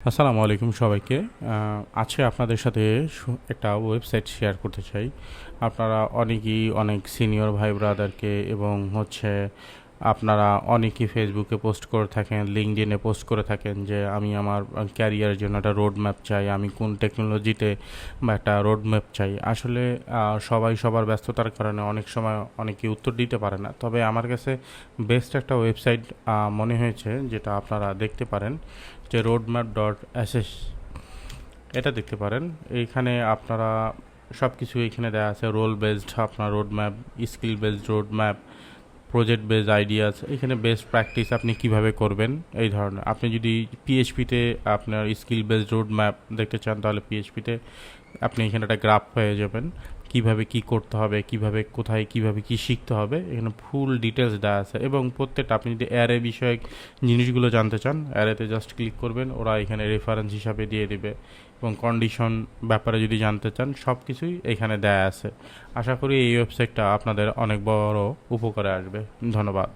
আসসালামু আলাইকুম সবাইকে। আজকে আপনাদের সাথে একটা ওয়েবসাইট শেয়ার করতে চাই। আপনারা অনেকেই অনেক সিনিয়র ভাই ব্রাদারকে এবং আপনারা অনেকেই ফেসবুকে পোস্ট করে থাকেন, লিঙ্কডইনে পোস্ট করে থাকেন যে আমি আমার ক্যারিয়ারের জন্য একটা রোড ম্যাপ চাই, আমি কোন টেকনোলজিতে বা একটা রোড ম্যাপ চাই। আসলে সবাই সবার ব্যস্ততার কারণে অনেক সময় অনেকেই উত্তর দিতে পারে না। তবে আমার কাছে বেস্ট একটা ওয়েবসাইট মনে হয়েছে, যেটা আপনারা দেখতে পারেন, যে roadmap.ss। এটা দেখতে পারেন। এইখানে আপনারা সব কিছু এখানে দেওয়া আছে। রোল বেসড আপনার road map, skill based road map, project based ideas, এখানে বেস্ট প্র্যাকটিস আপনি কিভাবে করবেন এই ধরনের। আপনি যদি পিএইচপিতে আপনার স্কিল বেসড রোড ম্যাপ দেখতে চান, তাহলে পিএইচপিতে আপনি এখানে একটা গ্রাফ পেয়ে যাবেন, কিভাবে কি করতে হবে, কিভাবে কোথায় কিভাবে কি শিখতে হবে, এখানে ফুল ডিটেলস দেওয়া আছে। এবং প্রত্যেকটা আপনি যদি অ্যারে বিষয়ক জিনিসগুলো জানতে চান, অ্যারেতে জাস্ট ক্লিক করবেন, ওরা এখানে রেফারেন্স হিসাবে দিয়ে দেবে। এবং কন্ডিশন ব্যাপারে যদি জানতে চান, সব কিছুই এখানে দেয়া আছে। আশা করি এই ওয়েবসাইটটা আপনাদের অনেক বড় উপকারে আসবে। ধন্যবাদ।